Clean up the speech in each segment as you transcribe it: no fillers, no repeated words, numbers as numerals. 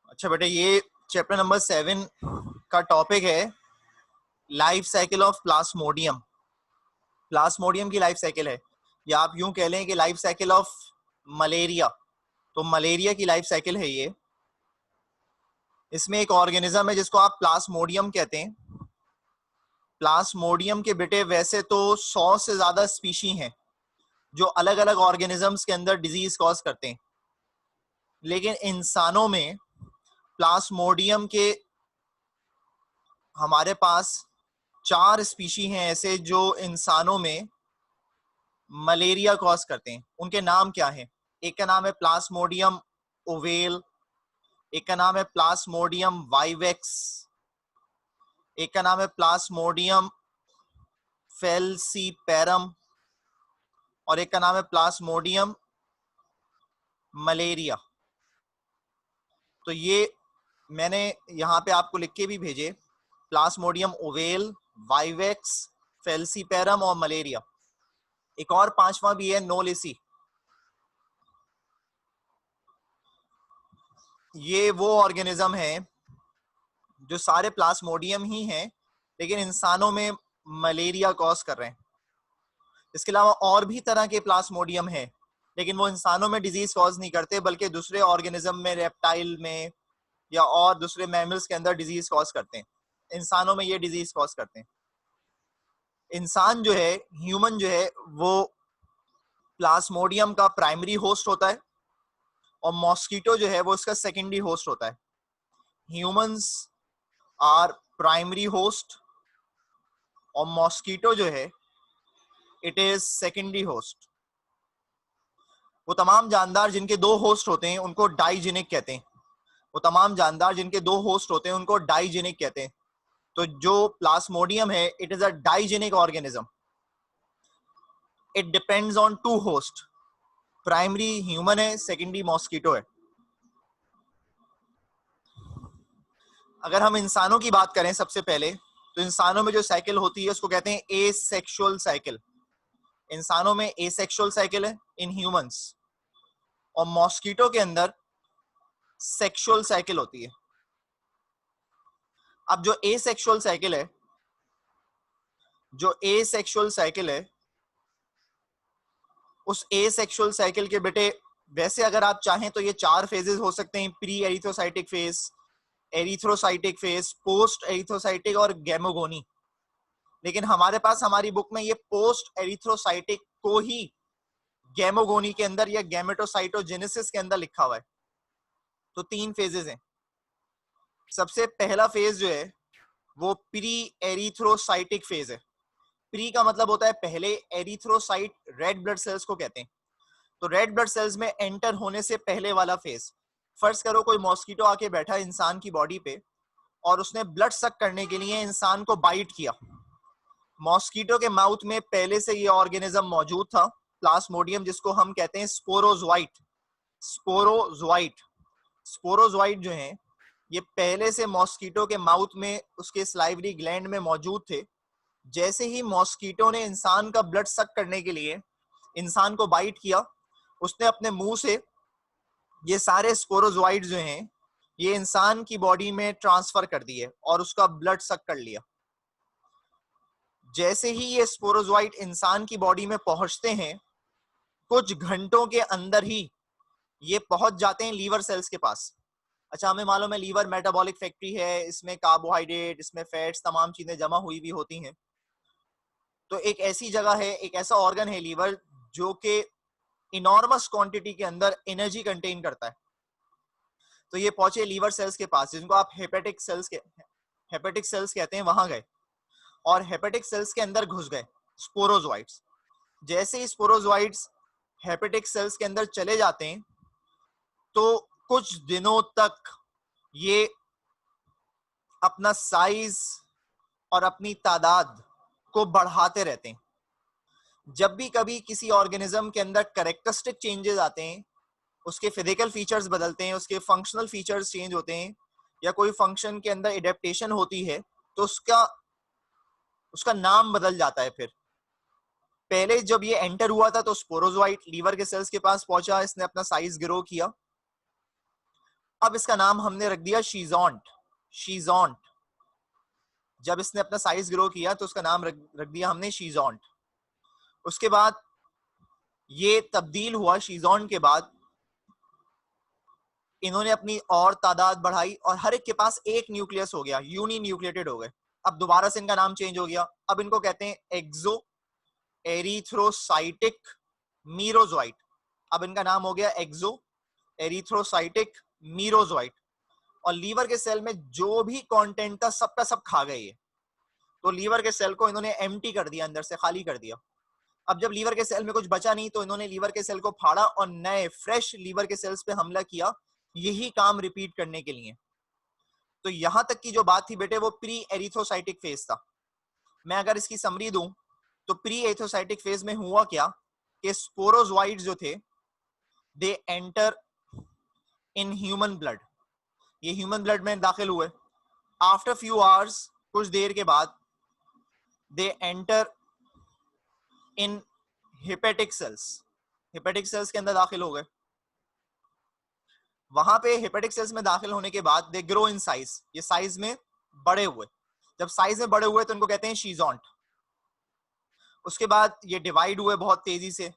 अच्छा बेटा, ये चैप्टर नंबर 7 का टॉपिक है life cycle of Plasmodium. Plasmodium की लाइफ साइकिल है, या आप यूं कह लें कि लाइफ साइकिल ऑफ मलेरिया। तो मलेरिया की लाइफ साइकिल है ये। इसमें एक ऑर्गेनिज्म है जिसको आप प्लाज्मोडियम कहते हैं। प्लाज्मोडियम के बेटे वैसे तो 100 से ज्यादा स्पीशी हैं जो अलग अलग ऑर्गेनिजम्स के अंदर डिजीज कॉज करते हैं, लेकिन इंसानों में प्लाज्मोडियम के हमारे पास 4 स्पीशी हैं ऐसे जो इंसानों में मलेरिया कॉज करते हैं। उनके नाम क्या हैं? एक का नाम है प्लाज्मोडियम ओवेल, एक का नाम है प्लाज्मोडियम वाइवेक्स, एक का नाम है प्लाज्मोडियम फेल्सीपेरम और एक का नाम है प्लाज्मोडियम मलेरिया। तो ये मैंने यहाँ पे आपको लिख के भी भेजे, प्लाज्मोडियम ओवेल, वाइवेक्स, फेल्सीपेरम और मलेरिया। एक और 5वां भी है नोलिसी। ये वो ऑर्गेनिज्म है जो सारे प्लाज्मोडियम ही हैं लेकिन इंसानों में मलेरिया कॉज कर रहे हैं। इसके अलावा और भी तरह के प्लाज्मोडियम हैं लेकिन वो इंसानों में डिजीज कॉज नहीं करते, बल्कि दूसरे ऑर्गेनिज्म में, रेप्टाइल में या और दूसरे मैमल्स के अंदर डिजीज कॉज करते हैं। इंसानों में ये डिजीज कॉज करते हैं। इंसान जो है, ह्यूमन जो है, वो प्लाज्मोडियम का प्राइमरी होस्ट होता है और मॉस्किटो जो है वो इसका सेकेंडरी होस्ट होता है। ह्यूमंस आर प्राइमरी होस्ट और मॉस्किटो जो है इट इज सेकेंडरी होस्ट। वो तमाम जानदार जिनके 2 होस्ट होते हैं उनको डाइजेनिक कहते हैं। वो तमाम जानदार जिनके 2 होस्ट होते हैं उनको डाइजेनिक कहते हैं। तो जो प्लाज्मोडियम है it is a digenic organism. It depends on 2 host, primary human है, सेकेंडरी मॉस्किटो है। अगर हम इंसानों की बात करें सबसे पहले, तो इंसानों में जो साइकिल होती है उसको कहते हैं एसेक्सुअल साइकिल। इंसानों में एसेक्सुअल साइकिल है इन ह्यूमंस, और मॉस्किटो के अंदर सेक्सुअल साइकिल होती है। अब जो एसेक्सुअल साइकिल है, उस एसेक्सुअल साइकिल के बेटे वैसे अगर आप चाहें तो ये 4 फेजेस हो सकते हैं: pre erythrocytic phase, erythrocytic phase, post erythrocytic और गैमोगोनी। लेकिन हमारे पास हमारी बुक में ये पोस्ट एरिथ्रोसाइटिक को ही गैमोगोनी के अंदर या गैमेटोसाइटोजेनेसिस के अंदर लिखा हुआ है। तो 3 फेजेस हैं। सबसे पहला फेज जो है वो प्री एरिथ्रोसाइटिक फेज है। प्री का मतलब होता है पहले, एरिथ्रोसाइट रेड ब्लड सेल्स को कहते हैं। तो रेड ब्लड सेल्स में एंटर होने से पहले वाला फेज। फर्ज करो कोई मॉस्किटो आके बैठा इंसान की बॉडी पे और उसने ब्लड सक करने के लिए इंसान को बाइट किया। मॉस्किटो के माउथ में पहले से ये ऑर्गेनिज्म मौजूद था, प्लाज्मोडियम, जिसको हम कहते हैं स्पोरोजोइट। स्पोरोजोइट स्पोरोजोइट जो है ये पहले से मॉस्किटो के माउथ में, उसके स्लाइवरी ग्लैंड में मौजूद थे। जैसे ही मॉस्किटो ने इंसान का ब्लड सक करने के लिए इंसान को बाइट किया, उसने अपने मुंह से ये सारे स्पोरोजोइट जो हैं ये इंसान की बॉडी में ट्रांसफर कर दिए और उसका ब्लड सक कर लिया। जैसे ही ये स्पोरोजोइट इंसान की बॉडी में पहुंचते हैं, कुछ घंटों के अंदर ही ये पहुंच जाते हैं लीवर सेल्स के पास। अच्छा, हमें मालूम है लीवर मेटाबॉलिक फैक्ट्री है, इसमें कार्बोहाइड्रेट, इसमें फैट्स, तमाम चीजें जमा हुई भी होती हैं। तो एक ऐसी जगह है, एक ऐसा ऑर्गन है लीवर, जो कि इनॉर्मस क्वांटिटी के अंदर एनर्जी कंटेन करता है। तो ये पहुंचे लीवर सेल्स के पास, जिनको आप हेपेटिक सेल्स कहते हैं, वहां गए और हेपेटिक सेल्स के अंदर घुस गए स्पोरोजोइट्स। जैसे ही स्पोरोजोइट्स हेपेटिक सेल्स के अंदर चले जाते हैं तो कुछ दिनों तक ये अपना साइज और अपनी तादाद को बढ़ाते रहते हैं। जब भी कभी किसी ऑर्गेनिज्म के अंदर कैरेक्टरिस्टिक चेंजेस आते हैं, उसके फिजिकल फीचर्स बदलते हैं, उसके फंक्शनल फीचर्स चेंज होते हैं, या कोई फंक्शन के अंदर एडेप्टेशन होती है, तो उसका नाम बदल जाता है। फिर पहले जब ये एंटर हुआ था तो स्पोरोजोइट लीवर के सेल्स के पास पहुंचा, इसने अपना साइज ग्रो किया। अब इसका नाम हमने रख दिया शीजोंट। शीजोंट, जब इसने अपना साइज ग्रो किया तो उसका नाम रख दिया हमने शीजोंट। उसके बाद ये तब्दील हुआ, शीजोंट के बाद इन्होंने अपनी और तादाद बढ़ाई और हर एक के पास एक न्यूक्लियस हो गया, यूनि न्यूक्लिएटेड हो गए। अब दोबारा से इनका नाम चेंज हो गया, अब इनको कहते हैं एक्सो एरिथ्रोसाइटिक मीरोजोइट। अब इनका नाम हो गया एक्सो एरिथ्रोसाइटिक मीरोजोइट। और लीवर के सेल में जो भी कंटेंट था सबका सब खा गए ये। तो लीवर के सेल को इन्होंने एम्प्टी कर दिया, अंदर से खाली कर दिया। अब जब लीवर के सेल में कुछ बचा नहीं तो इन्होंने लीवर के सेल को फाड़ा और नए फ्रेश लीवर के सेल्स पे हमला किया, यही काम रिपीट करने के लिए। तो यहां तक की जो बात थी बेटे वो प्री एरिथ्रोसाइटिक फेज था। मैं अगर इसकी समरी दूं तो प्री एरिथ्रोसाइटिक फेज में हुआ क्या कि स्पोरोजोइड्स जो थे they enter in human blood, ये ह्यूमन ब्लड में दाखिल हुए। आफ्टर फ्यू आवर्स, कुछ देर के बाद, they enter in hepatic sales, hepatic sales के अंदर दाखिल हो गए। वहां पे हेपेटिक सेल्स में दाखिल होने के बाद दे ग्रो इन साइज, ये साइज में बड़े हुए। जब साइज में बड़े हुए तो इनको कहते हैं शीजोंट। उसके बाद ये डिवाइड हुए बहुत तेजी से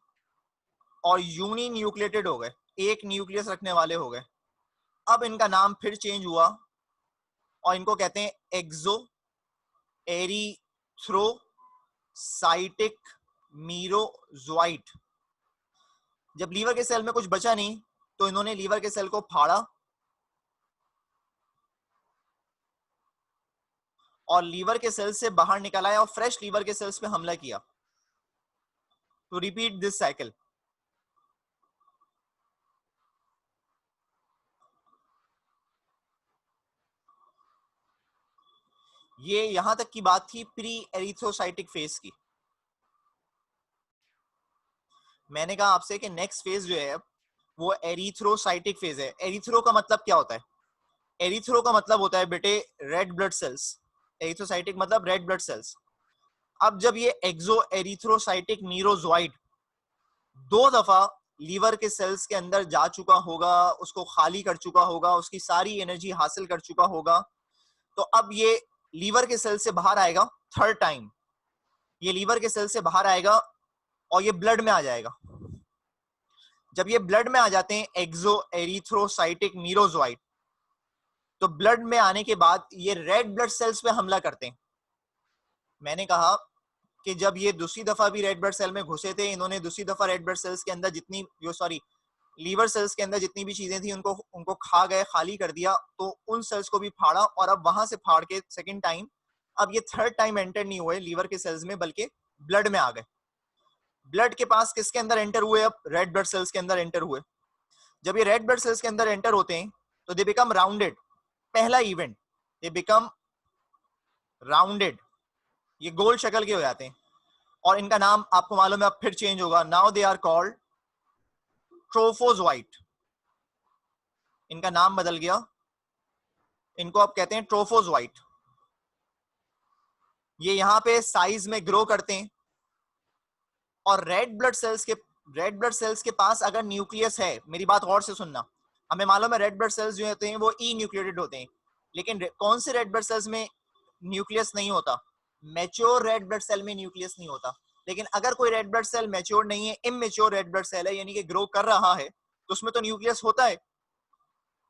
और यूनि न्यूक्लिएटेड हो गए, एक न्यूक्लियस रखने वाले हो गए। अब इनका नाम फिर चेंज हुआ और इनको कहते हैं एक्सो एरिथ्रोसाइटिक मीरोजोइट। जब लीवर के सेल में कुछ बचा नहीं तो इन्होंने लीवर के सेल को फाड़ा और लीवर के सेल से बाहर निकल आया और फ्रेश लीवर के सेल्स पे हमला किया। तो रिपीट दिस साइकिल। ये यहां तक की बात थी प्री एरिथ्रोसाइटिक फेज की। मैंने कहा आपसे कि नेक्स्ट फेज जो है वो एरिथ्रोसाइटिक फेज है। एरिथ्रो का मतलब क्या होता है? एरिथ्रो का मतलब होता है बेटे रेड ब्लड सेल्स। एरिथ्रोसाइटिक मतलब रेड ब्लड सेल्स। अब जब ये एक्सो एरिथ्रोसाइटिक मीरोजोइट 2 दफा लीवर के सेल्स के अंदर जा चुका होगा, उसको खाली कर चुका होगा, उसकी सारी एनर्जी हासिल कर चुका होगा, तो अब ये लीवर के सेल से बाहर आएगा थर्ड टाइम। ये लीवर के सेल से बाहर आएगा और ये ब्लड में आ जाएगा। जब ये ब्लड में आ जाते हैं एक्सो एरिथ्रोसाइटिक मीरोजोइट, तो ब्लड में आने के बाद ये रेड ब्लड सेल्स पे हमला करते हैं। मैंने कहा कि जब ये दूसरी दफा भी रेड ब्लड सेल में घुसे थे, इन्होंने दूसरी दफा रेड ब्लड सेल्स के अंदर जितनी लीवर सेल्स के अंदर जितनी भी चीजें थी उनको उनको खा गए, खाली कर दिया। तो उन सेल्स को भी फाड़ा और अब वहां से फाड़ के सेकंड टाइम, अब ये थर्ड टाइम एंटर नहीं हुए लीवर के सेल्स में बल्कि ब्लड में आ गए। ब्लड के पास किसके अंदर एंटर हुए? अब रेड ब्लड सेल्स के अंदर एंटर हुए। जब ये रेड ब्लड सेल्स के अंदर एंटर होते हैं तो दे बिकम राउंडेड। पहला इवेंट, दे बिकम राउंडेड, ये गोल शक्ल के हो जाते हैं। और इनका नाम आपको मालूम है अब फिर चेंज होगा। Now they are called trophozoite. इनका नाम बदल गया, इनको अब कहते हैं ट्रोफोजोइट। ये यहां पे साइज में ग्रो करते हैं और रेड ब्लड सेल्स के पास अगर न्यूक्लियस है, मेरी बात गौर से सुनना, हमें मालूम है रेड ब्लड सेल्स जो होते हैं वो ई न्यूक्लिएटेड होते हैं, लेकिन कौन से रेड ब्लड सेल्स में न्यूक्लियस नहीं होता? मैच्योर रेड ब्लड सेल में न्यूक्लियस नहीं होता। लेकिन अगर कोई रेड ब्लड सेल मैच्योर नहीं है, इमेच्योर रेड ब्लड सेल है, यानी कि ग्रो कर रहा है, तो उसमें तो न्यूक्लियस होता है।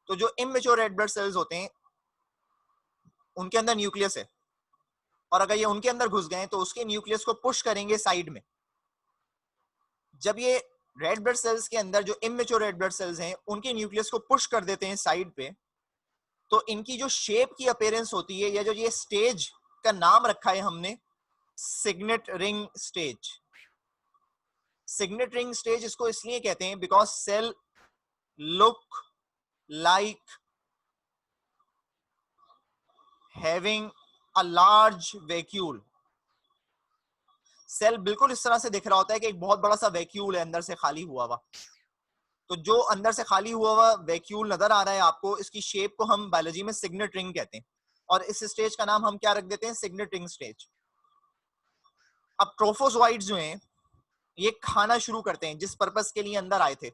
तो जो इमेच्योर रेड ब्लड सेल्स होते हैं उनके अंदर न्यूक्लियस है, और अगर ये उनके अंदर घुस गए तो उसके न्यूक्लियस को पुश करेंगे साइड में। जब ये रेड ब्लड सेल्स के अंदर जो इमेच्योर रेड ब्लड सेल्स हैं उनके न्यूक्लियस को पुश कर देते हैं साइड पे, तो इनकी जो शेप की अपीयरेंस होती है, या जो ये स्टेज का नाम रखा है हमने signet ring stage. Signet ring stage इसको इसलिए कहते हैं because cell look like having a large vacuole. Cell बिल्कुल इस तरह से दिख रहा होता है कि एक बहुत बड़ा सा वैक्यूल है अंदर से खाली हुआ हुआ। तो जो अंदर से खाली हुआ हुआ वैक्यूल नजर आ रहा है आपको, इसकी शेप को हम बायोलॉजी में सिग्नेट रिंग कहते हैं, और इस स्टेज का नाम हम क्या रख देते हैं? Signet ring stage. अब ट्रोफोजोइड्स जो हैं ये खाना शुरू करते हैं जिस पर्पस के लिए अंदर आए थे।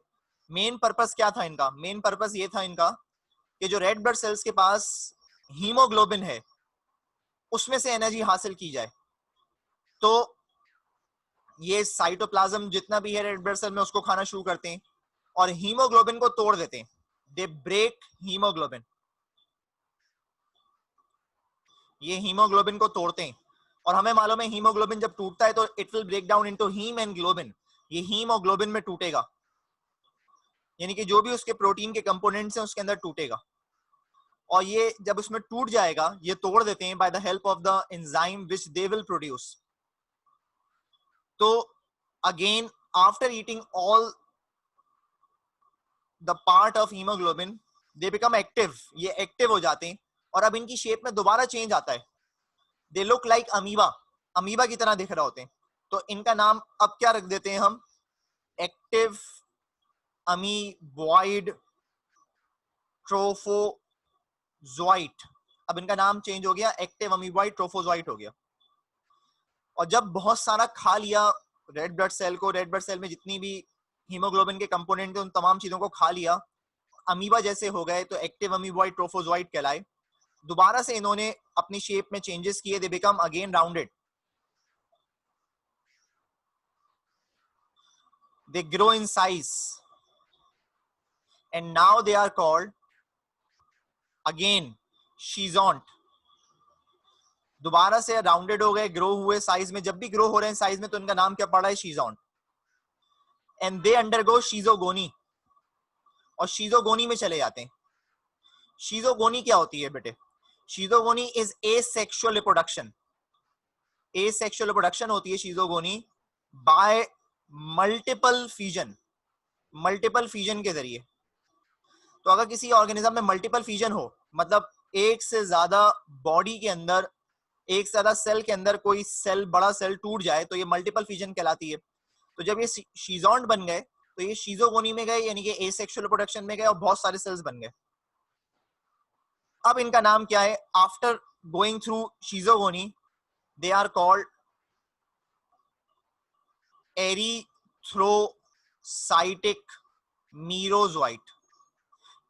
मेन पर्पस क्या था इनका? मेन पर्पस ये था इनका कि जो रेड ब्लड सेल्स के पास हीमोग्लोबिन है उसमें से एनर्जी हासिल की जाए। तो ये साइटोप्लाज्म जितना भी है रेड ब्लड सेल में उसको खाना शुरू करते हैं और हीमोग्लोबिन को तोड़ देते हैं। दे ब्रेक हीमोग्लोबिन, ये हीमोग्लोबिन को तोड़ते हैं। और हमें मालूम है हीमोग्लोबिन जब टूटता है तो it will break down into heme and globin, ये हीम और ग्लोबिन में टूटेगा, यानी कि जो भी उसके प्रोटीन के कंपोनेंट्स हैं उसके अंदर टूटेगा। और ये जब उसमें टूट जाएगा, ये तोड़ देते हैं by the help of the enzyme which they will produce. तो again after eating all the part of haemoglobin they become active, ये एक्टिव हो जाते हैं और अब इनकी शेप में दोबारा चेंज आता है। They look like amoeba, amoeba की तरह दिख रहा होते हैं। तो इनका नाम अब क्या रख देते हैं हम, एक्टिव अमीबॉइड ट्रोफोजोइट। अब इनका नाम चेंज हो गया, एक्टिव अमीबॉइड ट्रोफोजोइट हो गया। और जब बहुत सारा खा लिया रेड ब्लड सेल को, रेड ब्लड सेल में जितनी भी हीमोग्लोबिन के कंपोनेंट थे उन तमाम चीजों को खा लिया, अमीबा जैसे हो गए, तो एक्टिव अमीबॉइड ट्रोफोजोइट कहलाए। दोबारा से इन्होंने अपनी शेप में चेंजेस किए, they become again rounded, they grow in size and now they are called again schizont। दोबारा से राउंडेड हो गए, ग्रो हुए साइज में, जब भी ग्रो हो रहे हैं साइज में तो इनका नाम क्या पड़ा है, शीजोंट। एंड दे अंडरगो शीजोगोनी, और शीजोगोनी में चले जाते हैं। शीजोगोनी क्या होती है बेटे, schizogony is asexual reproduction. Asexual reproduction होती है schizogony by multiple fission, multiple fission के जरिए। तो अगर किसी ऑर्गेनिज्म में मल्टीपल फिजन हो, मतलब एक से ज्यादा बॉडी के अंदर, एक से ज्यादा सेल के अंदर कोई सेल, बड़ा सेल टूट जाए तो ये मल्टीपल फिजन कहलाती है। तो जब ये शीजोंट बन गए तो ये शीजोगोनी में गए, यानी कि एसेक्सुअल रिप्रोडक्शन में गए और बहुत सारे सेल्स बन गए। अब इनका नाम क्या है, after going through schizogony they are called erythrocytic merozoite.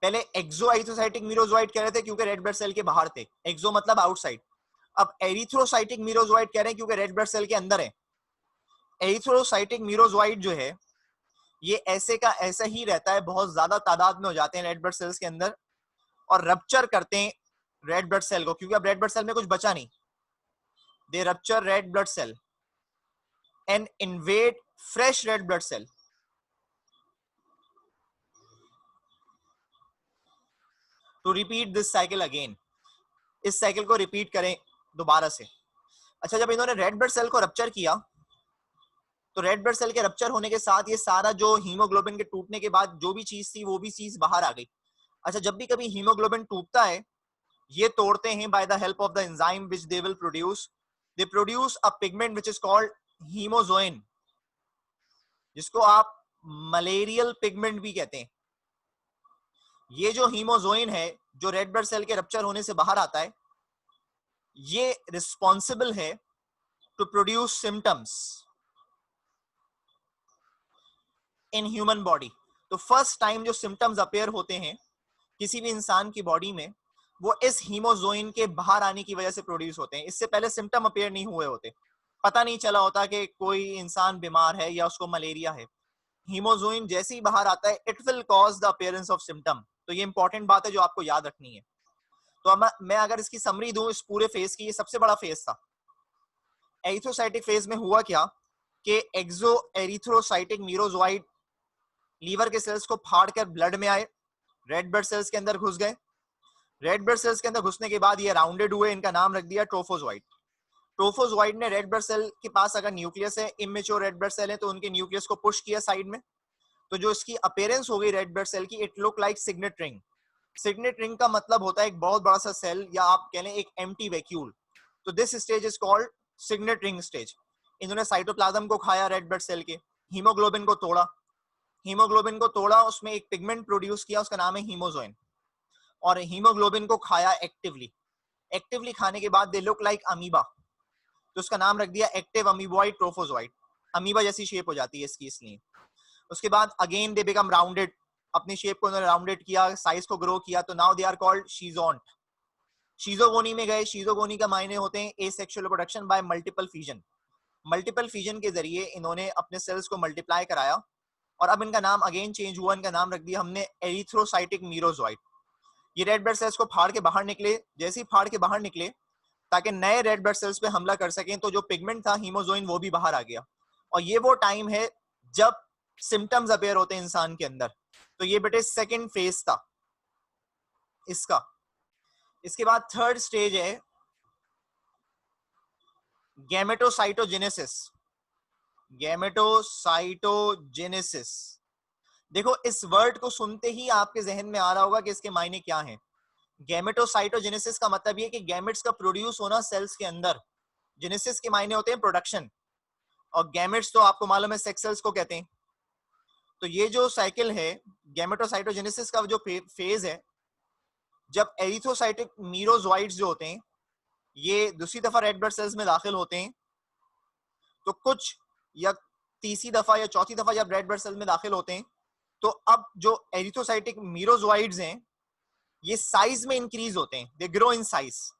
पहले एक्सोएरिथ्रोसाइटिक मीरोजोइट कह रहे थे क्योंकि रेड ब्लड सेल के बाहर थे, एक्सो मतलब आउटसाइड। अब एरिथ्रोसाइटिक मीरोजोइट कह रहे हैं क्योंकि रेड ब्लड सेल के अंदर है। एरिथ्रोसाइटिक मीरोजोइट जो है ये ऐसे का ऐसा ही रहता है, बहुत ज्यादा तादाद में हो जाते हैं रेड ब्लड सेल्स के अंदर और रप्चर करते हैं रेड ब्लड सेल को, क्योंकि अब रेड ब्लड सेल में कुछ बचा नहीं। They rupture red blood cell and invade fresh red blood cell. To repeat this cycle again, इस साइकिल को रिपीट करें दोबारा से। अच्छा, जब इन्होंने रेड ब्लड सेल को रप्चर किया तो रेड ब्लड सेल के रप्चर होने के साथ ये सारा जो हीमोग्लोबिन के टूटने के बाद जो भी चीज थी वो भी चीज बाहर आ गई। अच्छा, जब भी कभी हीमोग्लोबिन टूटता है ये तोड़ते हैं by the help of the enzyme which they will produce, they produce a pigment which is called hemozoin, जिसको आप मलेरियल पिगमेंट भी कहते हैं। ये जो हीमोजोइन है जो रेड ब्लड सेल के रप्चर होने से बाहर आता है, ये रिस्पॉन्सिबल है to produce symptoms in human body. तो फर्स्ट टाइम जो सिम्टम्स अपेयर होते हैं किसी भी इंसान की बॉडी में वो इस हीमोजोइन के बाहर आने की वजह से प्रोड्यूस होते हैं। इससे पहले सिम्टम अपेयर नहीं हुए होते, पता नहीं चला होता कि कोई इंसान बीमार है या उसको मलेरिया है। हीमोजोइन जैसे ही बाहर आता है it will cause the appearance of symptom. तो ये इंपॉर्टेंट बात है जो आपको याद रखनी है। तो अब मैं अगर इसकी समरी दूं इस पूरे फेज की, ये सबसे बड़ा फेज था। एरिथ्रोसाइटिक फेज में हुआ क्या कि एक्सो एरिथ्रोसाइटिक मीरोजोइट लीवर के सेल्स को फाड़कर ब्लड में आए, रेड ब्लड सेल्स के अंदर घुस गए। रेड ब्लड सेल्स के अंदर घुसने के बाद ये राउंडेड हुए, इनका नाम रख दिया ट्रोफोजोइट। ट्रोफोजोइट ने रेड ब्लड सेल के पास अगर न्यूक्लियस है, इमेच्योर रेड ब्लड सेल है तो उनके न्यूक्लियस को पुश किया साइड में। तो जो इसकी अपीयरेंस हो गई रेड ब्लड सेल की, it look like signet ring. Signet ring का मतलब होता है एक बहुत बड़ा सा सेल या आप कह लें एक एम्प्टी वैक्यूल। तो this stage is called signet ring stage. इन्होंने साइटोप्लाज्म को खाया रेड ब्लड सेल के, हीमोग्लोबिन को तोड़ा, हीमोग्लोबिन को तोड़ा, उसमें एक पिगमेंट प्रोड्यूस किया, उसका नाम है हीमोजोइन, और हीमोग्लोबिन को खाया एक्टिवली। एक्टिवली खाने के बाद दे लुक लाइक अमीबा, तो उसका नाम रख दिया एक्टिव अमीबॉइड ट्रोफोजोइट। अमीबा जैसी शेप हो जाती है इसकी इसलिए। उसके बाद अगेन दे बिकम राउंडेड, अपनी शेप को उन्होंने राउंडेड किया, साइज को ग्रो किया, तो नाउ दे आर कॉल्ड शीजोंट। शीजोगोनी में गए, शीजोगोनी का मायने होते हैं asexual reproduction by multiple fission. Multiple fission के जरिए इन्होंने अपने सेल्स को मल्टीप्लाई कराया और अब इनका नाम अगेन चेंज हुआ, इनका नाम रख दिया हमने एरिथ्रोसाइटिक मीरोजोइट। ये रेड ब्लड सेल्स को फाड़ के बाहर निकले, जैसे ही फाड़ के बाहर निकले ताकि नए रेड ब्लड सेल्स पे हमला कर सकें, तो जो पिगमेंट था हीमोजोइन वो भी बाहर आ गया। और ये वो टाइम है जब सिम्टम्स अपेयर होते हैं इंसान के अंदर। तो ये बेटे सेकंड फेज था इसका। इसके बाद थर्ड स्टेज है गैमेटोसाइटोजेनेसिस। गैमेटोसाइटोजेनेसिस, देखो इस वर्ड को सुनते ही आपके जहन में आ रहा होगा कि इसके मायने क्या हैं। गैमेटोसाइटोजेनेसिस का मतलब ये कि गैमेट्स का प्रोड्यूस होना सेल्स के अंदर। जेनेसिस के मायने होते हैं प्रोडक्शन, और गैमेट्स तो आपको मालूम है सेक्स सेल्स को कहते हैं। तो ये जो साइकिल है गैमेटोसाइटोजेनेसिस का जो फेज है, जब एरिथ्रोसाइटिक मीरोजोइट्स जो होते हैं ये दूसरी दफा रेड ब्लड सेल्स में दाखिल होते हैं, तो कुछ या तीसरी दफा या चौथी दफा जब रेड ब्लड सेल्स में दाखिल होते हैं, तो अब जो एरिथ्रोसाइटिक मीरोजोइट्स हैं ये साइज में इंक्रीज होते हैं, दे ग्रो इन साइज।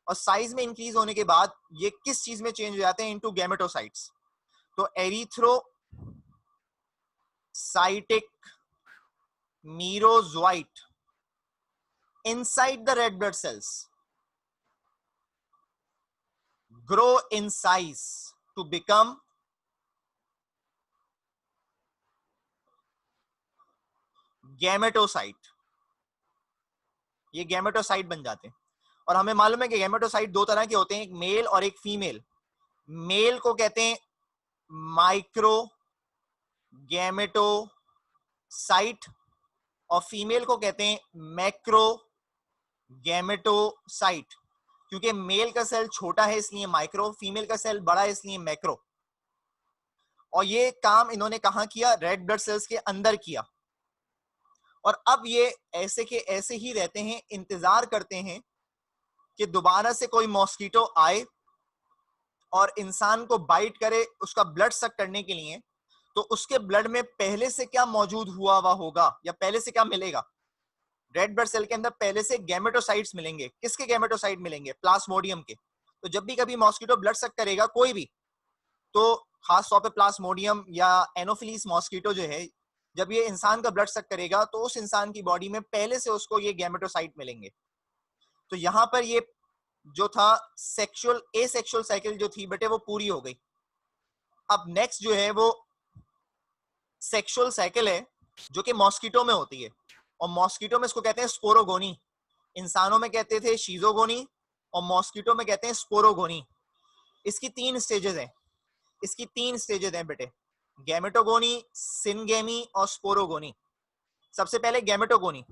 और साइज में इंक्रीज होने के बाद ये किस चीज में चेंज हो जाते हैं, इनटू गैमेटोसाइट्स। तो erythrocytic merozoite inside the red blood cells grow in size to become gametocyte. ये गैमेटोसाइट बन जाते हैं। और हमें मालूम है कि गैमेटोसाइट दो तरह के होते हैं, एक मेल और एक फीमेल। मेल को कहते हैं माइक्रो गैमेटोसाइट और फीमेल को कहते हैं मैक्रो गैमेटोसाइट। क्योंकि मेल का सेल छोटा है इसलिए माइक्रो, फीमेल का सेल बड़ा है इसलिए मैक्रो। और ये काम इन्होंने कहां किया, रेड ब्लड सेल्स के अंदर किया। और अब ये ऐसे के ऐसे ही रहते हैं, इंतजार करते हैं कि दोबारा से कोई मॉस्किटो आए और इंसान को बाइट करे उसका ब्लड सक करने के लिए, तो उसके ब्लड में पहले से क्या मौजूद हुआ हुआ होगा या पहले से क्या मिलेगा। रेड ब्लड सेल के अंदर पहले से गैमेटोसाइट्स मिलेंगे। किसके गैमेटोसाइट मिलेंगे, प्लाज्मोडियम के। तो जब भी कभी मॉस्किटो ब्लड सक करेगा कोई भी, तो खास तौर पे प्लाज्मोडियम या एनोफिलीस मॉस्किटो जो है, जब ये इंसान का ब्लड सक करेगा तो उस इंसान की बॉडी में पहले से उसको ये गैमेटोसाइट मिलेंगे। तो यहां पर ये जो था सेक्सुअल एसेक्सुअल साइकिल जो थी बेटे वो पूरी हो गई। अब नेक्स्ट जो है वो सेक्सुअल साइकिल है जो कि मॉस्किटो में होती है, और मॉस्किटो में इसको कहते हैं स्पोरोगोनी। इंसानों में कहते थे शीजोगोनी और मॉस्किटो में कहते हैं स्पोरोगोनी। इसकी तीन स्टेजेस हैं, इसकी तीन स्टेजेस हैं बेटे, गैमेटोगोनी, सिनगेमी और स्पोरोगोनी। सबसे पहले गैमेटोगोनी।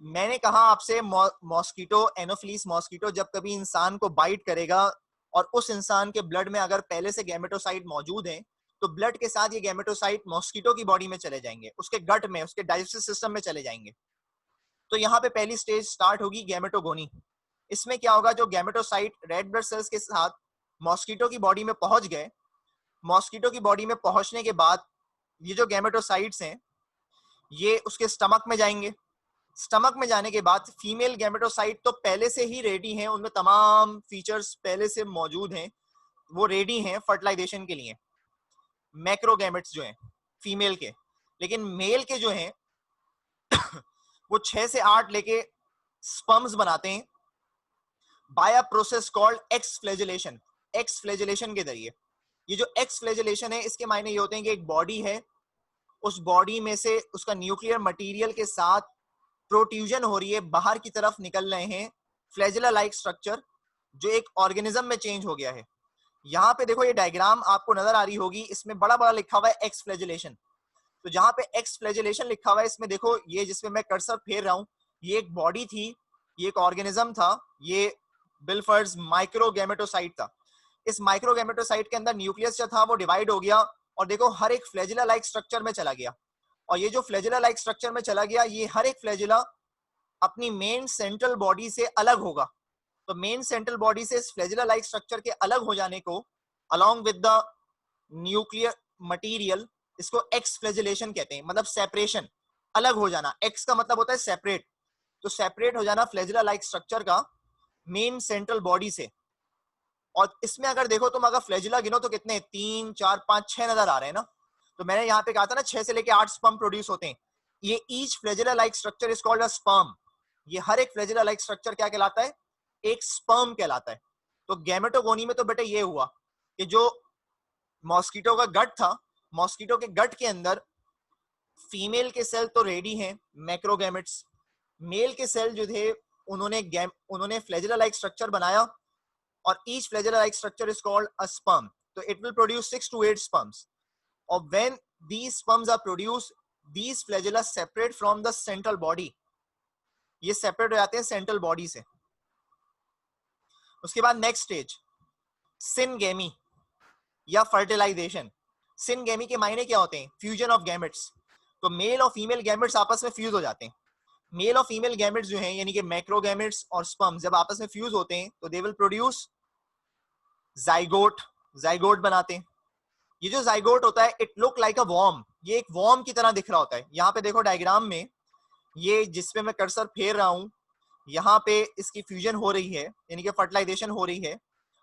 मैंने कहा आपसे मॉस्किटो एनोफिलीस मॉस्किटो जब कभी इंसान को बाइट करेगा और उस इंसान के ब्लड में अगर पहले से गैमेटोसाइट मौजूद है, तो ब्लड के साथ ये गैमेटोसाइट मॉस्किटो की बॉडी में चले जाएंगे, उसके गट में, उसके डाइजेस्टिव सिस्टम में चले जाएंगे। तो यहाँ पे पहली स्टेज स्टार्ट होगी गैमेटोगोनी। इसमें क्या होगा, जो गैमेटोसाइट रेड ब्लड सेल्स के साथ मॉस्किटो की बॉडी में पहुंच गए, मॉस्किटो की बॉडी में पहुंचने के बाद ये जो गैमेटोसाइट्स हैं ये उसके स्टमक में जाएंगे। स्टमक में जाने के बाद फीमेल गैमेटोसाइट तो पहले से ही रेडी हैं, उनमें तमाम फीचर्स पहले से मौजूद हैं, वो रेडी हैं फर्टिलाइजेशन के लिए, मैक्रोगैमेट्स जो हैं फीमेल के। लेकिन मेल के जो हैं वो 6 से 8 लेके स्पर्म्स बनाते हैं by a process called exflagellation. Exflagellation के जरिए। ये जो एक्स फ्लैजेलेशन है इसके मायने ये होते हैं कि एक बॉडी है, उस बॉडी में से उसका न्यूक्लियर मटेरियल के साथ प्रोट्रूजन हो रही है, बाहर की तरफ निकल रहे हैं फ्लैजेला लाइक स्ट्रक्चर जो एक ऑर्गेनिज्म में चेंज हो गया है। यहाँ पे देखो ये डायग्राम आपको नजर आ रही होगी, इसमें बड़ा बड़ा लिखा हुआ है एक्स फ्लैजेलेशन। तो जहां पे एक्स फ्लैजेलेशन लिखा हुआ है इसमें देखो ये जिसमें मैं कर्सर फेर रहा हूँ, ये एक बॉडी थी, ये एक ऑर्गेनिज्म था, ये बिल्फर्स माइक्रोगैमेटोसाइट था। इस माइक्रोगैमेटोसाइट के अंदर न्यूक्लियस जो था वो डिवाइड हो गया और देखो हर एक फ्लैजेला लाइक स्ट्रक्चर में चला गया। और ये जो फ्लैजेला लाइक स्ट्रक्चर में चला गया, ये हर एक फ्लैजेला अपनी मेन सेंट्रल बॉडी से अलग होगा। तो मेन सेंट्रल बॉडी से इस फ्लैजेला लाइक स्ट्रक्चर के अलग हो जाने को along with the nuclear material इसको एक्स फ्लैजिलेशन कहते हैं, मतलब सेपरेशन, अलग हो जाना। एक्स का मतलब होता है सेपरेट, तो सेपरेट हो जाना फ्लैजिला लाइक स्ट्रक्चर का मेन सेंट्रल बॉडी से। और इसमें अगर देखो तुम, अगर फ्लैजिला गिनो तो कितने, 3 4 5 6 नजर आ रहे हैं ना। तो मैंने यहाँ पे कहा था ना 6 से लेके 8 स्पर्म प्रोड्यूस होते हैं। ये each flagella like structure is called a sperm. ये हर एक फ्लैजिला लाइक स्ट्रक्चर क्या कहलाता है, एक स्पर्म कहलाता है। तो गैमेटोगोनी में तो बेटे ये हुआ कि जो मॉस्किटो का गट था, मॉस्किटो के गट के अंदर फीमेल के सेल तो रेडी हैं, मैक्रोगैमेट्स। मेल के सेल जो थे उन्होंने फ्लैजिला लाइक स्ट्रक्चर बनाया, और each flagella-like structure is called a sperm. So it will produce 6 to 8 sperms. Or when these sperms are produced, these flagella separate from the central body. ये separate हो जाते हैं central body से। उसके बाद next stage syngamy या fertilization। syngamy के मायने क्या होते हैं, fusion of gametes। तो मेल और फीमेल गैमेट्स आपस में फ्यूज हो जाते हैं। मेल और फीमेल गैमेट्स जो हैं, यानी कि मैक्रोगैमेट्स और स्पर्म्स जब आपस में फ्यूज होते हैं तो they will produce zygote, zygote बनाते हैं। ये जो जाइगोट होता है, it look like a worm, ये एक वॉर्म की तरह दिख रहा होता है। यहाँ पे देखो डायग्राम में, ये जिसपे मैं कर्सर फेर रहा हूँ, यहाँ पे इसकी फ्यूजन हो रही है, यानी कि फर्टिलाइजेशन हो रही है।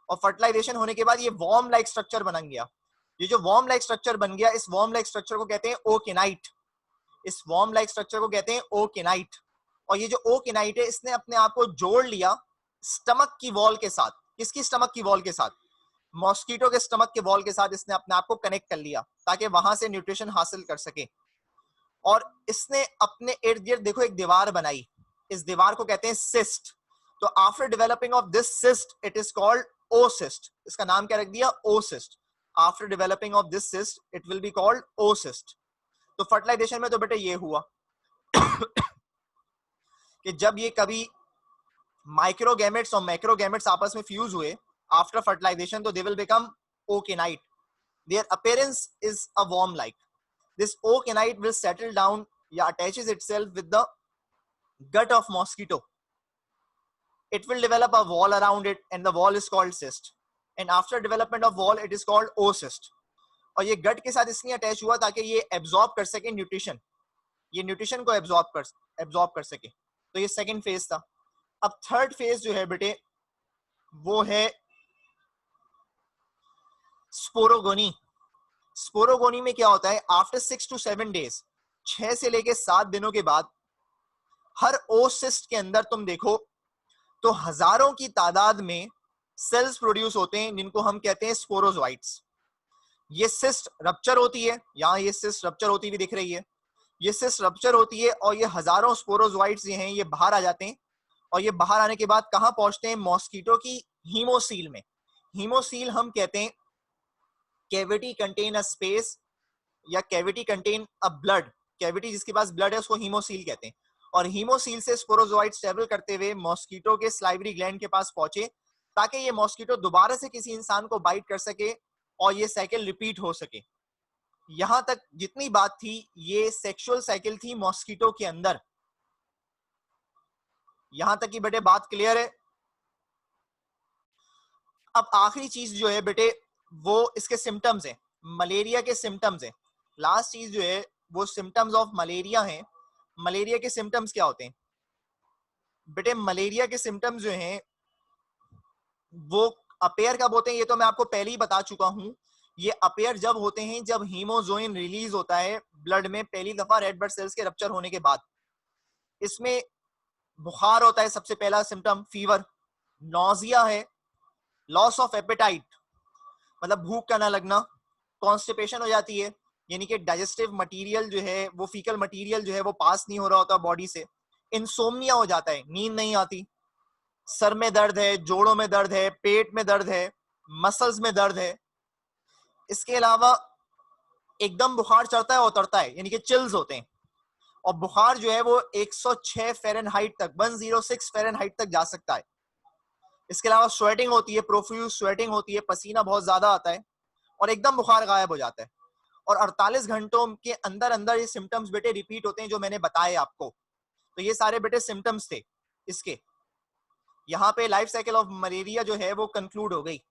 और फर्टिलाइजेशन होने के बाद ये वॉर्म लाइक स्ट्रक्चर बन गया। ये जो वॉर्म लाइक स्ट्रक्चर बन गया, इस वॉर्म लाइक स्ट्रक्चर को कहते हैं ओकेनाइट। इस वॉर्म लाइक स्ट्रक्चर को कहते हैं ओकेनाइट। और ये जो ओकेनाइट है, इसने अपने आप को जोड़ लिया स्टमक की वॉल के साथ। किसकी स्टमक की वॉल के साथ, मॉस्किटो के स्टमक के वॉल के साथ इसने अपने आप को कनेक्ट कर लिया ताकि वहां से न्यूट्रिशन हासिल कर सके। और इसने अपने इर्द गिर्द देखो एक दीवार बनाई, इस दीवार को कहते हैं सिस्ट। तो after developing of this cyst it is called oocyst. इसका नाम क्या रख दिया, oocyst. After developing of this cyst it will be called oocyst. तो फर्टिलाइजेशन में तो बेटे ये हुआ कि जब ये कभी माइक्रोगैमेट्स और मैक्रोगैमेट्स आपस में फ्यूज हुए after fertilization, so they will become okenite. Their appearance is a worm like. This okenite will settle down, attaches itself with the gut of mosquito. It will develop a wall around it, and the wall is called cyst. And after development of wall, it is called oocyst. और ये गट के साथ इसलिए attach हुआ ताकि ये absorb कर सके न्यूट्रिशन, ये न्यूट्रिशन को एब्जॉर्ब कर सके। तो ये सेकंड फेज था। अब थर्ड फेज जो है बेटे वो है स्पोरोगोनी। स्पोरोगोनी में क्या होता है, आफ्टर 6 to 7 डेज, 6 से लेके 7 दिनों के बाद हर ओसिस्ट के अंदर तुम देखो तो हजारों की तादाद में सेल्स प्रोड्यूस होते हैं जिनको हम कहते हैं स्पोरोजोइट्स। ये सिस्ट रप्चर होती है, यहाँ ये सिस्ट रप्चर होती हुई दिख रही है, ये सिस्ट रप्चर होती है और ये हजारों स्पोरोजोइट्स ये हैं, ये बाहर आ जाते हैं। और ये बाहर आने के बाद कहाँ पहुंचते हैं, मॉस्किटो की हीमोसील में। हीमोसील हम कहते हैं कैविटी कंटेन अ स्पेस या cavity contain a blood. Cavity जिसके पास ब्लड है उसको हीमोसील कहते हैं। और हीमोसील से स्पोरोजोइट्स ट्रेवल करते हुए मॉस्किटो के स्लाइवरी ग्लैंड के पास पहुंचे ताकि ये मॉस्किटो दोबारा से किसी इंसान को बाइट कर सके और ये साइकिल रिपीट हो सके। यहां तक जितनी बात थी ये सेक्सुअल साइकिल थी मॉस्किटो के अंदर। यहां तक की बेटे बात क्लियर है। अब आखिरी चीज जो है बेटे वो इसके सिम्टम्स हैं, मलेरिया के सिम्टम्स हैं। लास्ट चीज जो है वो सिम्टम्स ऑफ मलेरिया हैं। मलेरिया के सिम्टम्स क्या होते हैं बेटे, मलेरिया के सिम्टम्स जो हैं वो अपेयर कब होते हैं, ये तो मैं आपको पहले ही बता चुका हूं। ये अपेयर जब होते हैं जब हीमोजोइन रिलीज होता है ब्लड में पहली दफा रेड ब्लड सेल्स के रप्चर होने के बाद। इसमें बुखार होता है सबसे पहला सिम्टम, फीवर, नॉजिया है, लॉस ऑफ एपेटाइट मतलब भूख का ना लगना, कॉन्स्टिपेशन हो जाती है यानी कि डाइजेस्टिव मटेरियल जो है वो फीकल मटेरियल जो है वो पास नहीं हो रहा होता बॉडी से, इंसोम्निया हो जाता है, नींद नहीं आती, सर में दर्द है, जोड़ों में दर्द है, पेट में दर्द है, मसल्स में दर्द है। इसके अलावा एकदम बुखार चढ़ता है और उतरता है यानी कि चिल्स होते हैं। और बुखार जो है वो 106 फ़ारेनहाइट तक 106 फ़ारेनहाइट तक जा सकता है। इसके अलावा स्वेटिंग होती है, प्रोफ्यूज स्वेटिंग होती है, पसीना बहुत ज्यादा आता है और एकदम बुखार गायब हो जाता है। और 48 घंटों के अंदर अंदर ये सिम्टम्स बेटे रिपीट होते हैं जो मैंने बताए आपको। तो ये सारे बेटे सिम्टम्स थे इसके। यहाँ पे लाइफ साइकिल ऑफ मलेरिया जो है वो कंक्लूड हो गई।